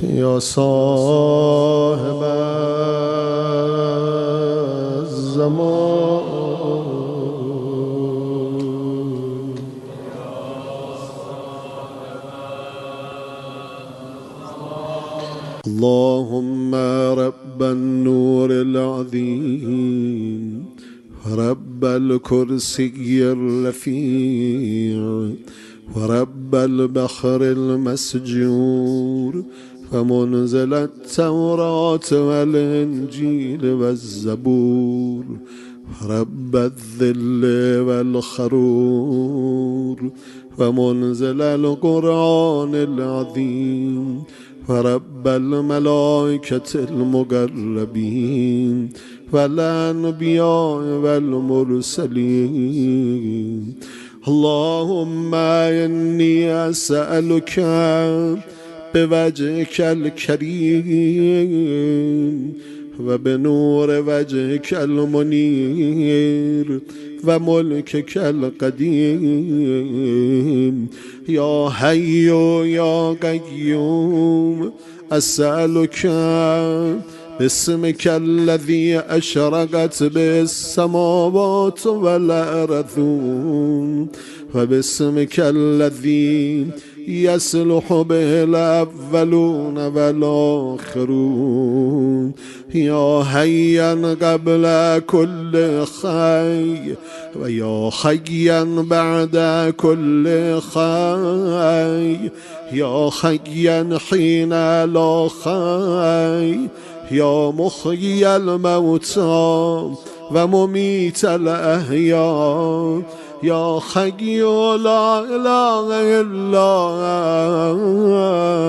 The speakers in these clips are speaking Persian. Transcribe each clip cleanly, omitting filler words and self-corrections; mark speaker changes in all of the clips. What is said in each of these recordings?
Speaker 1: يا صاحب الزمان اللهم رب النور العظيم ورب الكرسي الرفيع ورب البحر المسجور ومنزل التوراة والإنجيل والزبور ورب الذل والخرور ومنزل القرآن العظيم ورب الملائكة المقربين والأنبياء والمرسلين اللهم إني أسألك بوجهك الكريم وبنور وجهك المنير وملكك القديم يا حي يا قيوم أسألك باسمك الذي أشرقت به السماوات والأرض وباسمك الذي يصلح به الأولون والآخرون يا حيا قبل كل خير ويا حيا بعد كل خير يا حيا حين لا خير يا محيي الموتى ومميت الأحياء يا حي لا إله إلا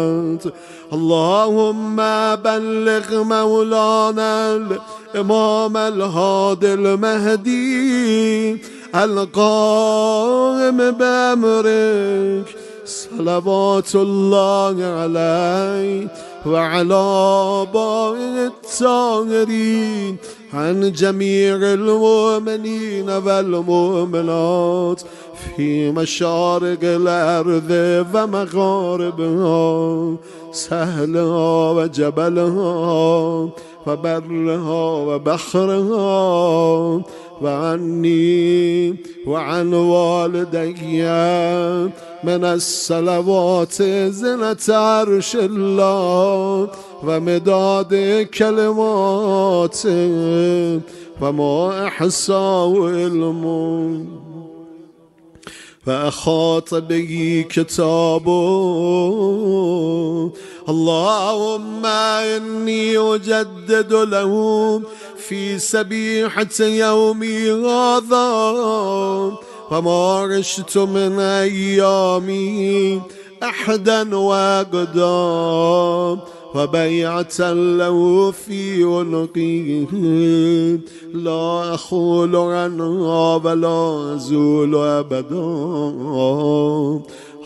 Speaker 1: أنت اللهم بلغ مولانا الإمام الهادي المهدي القائم بأمرك صلوات الله عليه وعلى آبائه الطاهرين عن جميع المؤمنين والمؤمنات في مشارق الأرض ومغاربها سهلها وجبلها وبرها وبحرها وعني وعن والدي من الصلوات زنة عرش الله ومداد كلماته وما إحصاء علمه فأحاط به كتابه اللهم إني أجدد له في سبيحة يومي هذا وما عشت من أيامي أحدا وأقدام وبيعة له في عنقه لا أخول عنها ولا أزول أبدا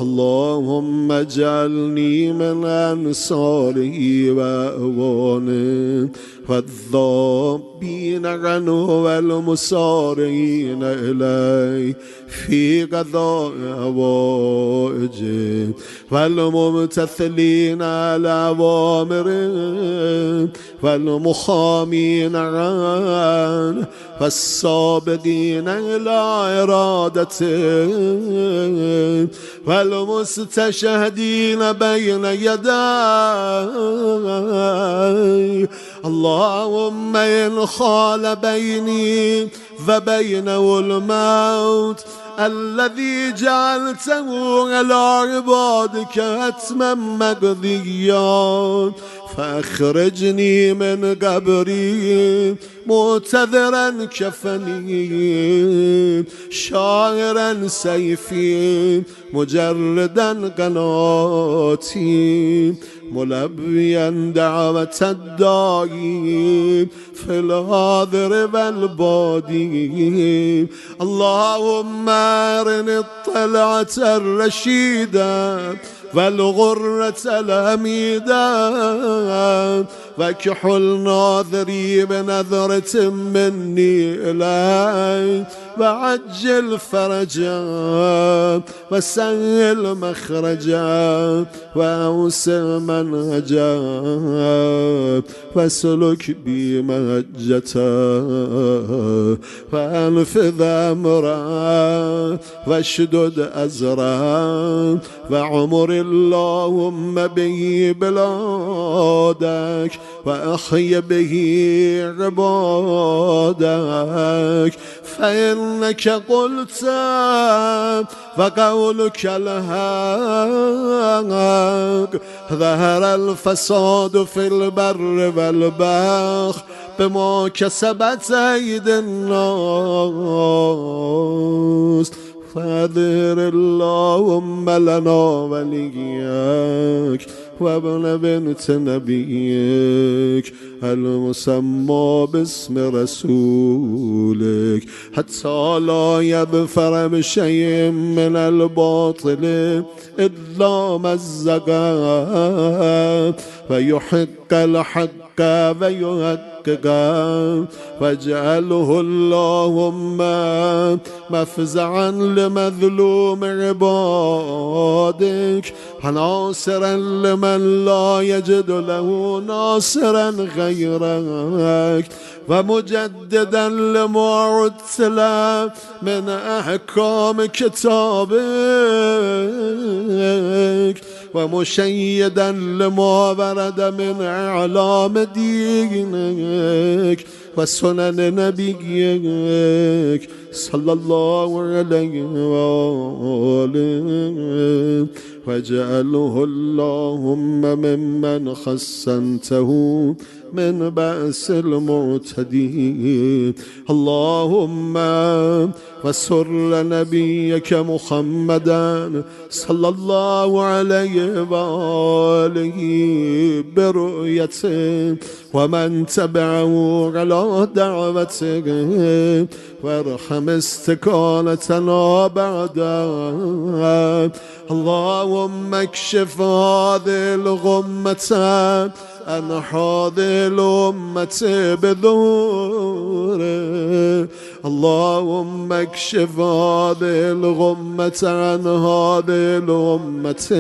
Speaker 1: اللهم اجعلني من أنصاره وأعوانه والذابين عنه والمسارعين إليه في قضاء حوائجه والممتثلين على أوامره والمخامين عنه والسابقين إلى إرادته والمستشهدين بين يديه اللهم إن خال بيني وبينه الموت الذي جعلته على عبادك حتما مقضيا فأخرجني من قبري معتذرا كفني شاعرا سيفي مجردا قناتي ملبيا دعوة الداعي في الحاضر والبادي اللهم أرني الطلعة الرشيدة والغرة الحميدة واكحل ناظري بنظرة مني إليك وعجل فرجا وسهل مخرجا وأوسع منهجا واسلك بي مهجتا وأنفذ أمرا واشدد أزرا وعمر اللهم به بلادك وأحي به عبادك فإنك قلت وقولك الحق ظهر الفساد في البر والبحر بما كسبت أيدي الناس فاظهر اللهم لنا وليك وابن بنت نبيك المسمى باسم رسولك حتى لا يظفر بشيء من الباطل إلا مزقا ويحق الحق ويحققا واجعله اللهم مفزعا لمظلوم عبادك ناصرا لمن لا يجد له ناصرا غيرك ومجددا لما عدل من أحكام كتابك ومشيدا لما ورد من أعلام دينك وسنن نبيك صلى الله عليه وآله واجعله اللهم ممن خصنته من بأس المعتدين اللهم وسر نبيك محمدا صلى الله عليه وآله برؤيته ومن تبعه على دعوته وارحم استقالتنا بعده اللهم اكشف هذه الغمة عن هذه الأمة بظهوره اللهم اكشف هذه الغمة عن هذه الأمة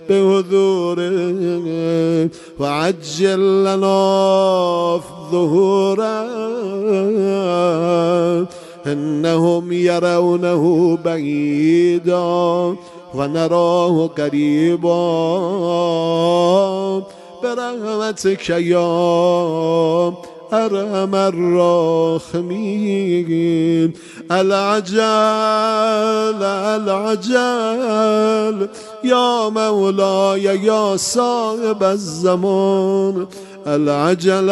Speaker 1: بحضوره وعجل لنا في ظهوره إنهم يرونه بعيدا ونراه قريبا برحمتك يا أرحم الراحمين العجل العجل يا مولاي يا صاحب الزمان العجل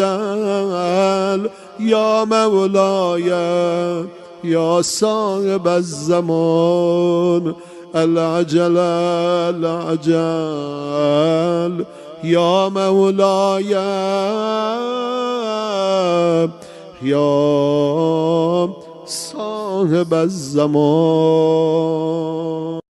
Speaker 1: العجل يا مولاي يا صاحب الزمان العجل العجل يا مولاي يا صاحب الزمان.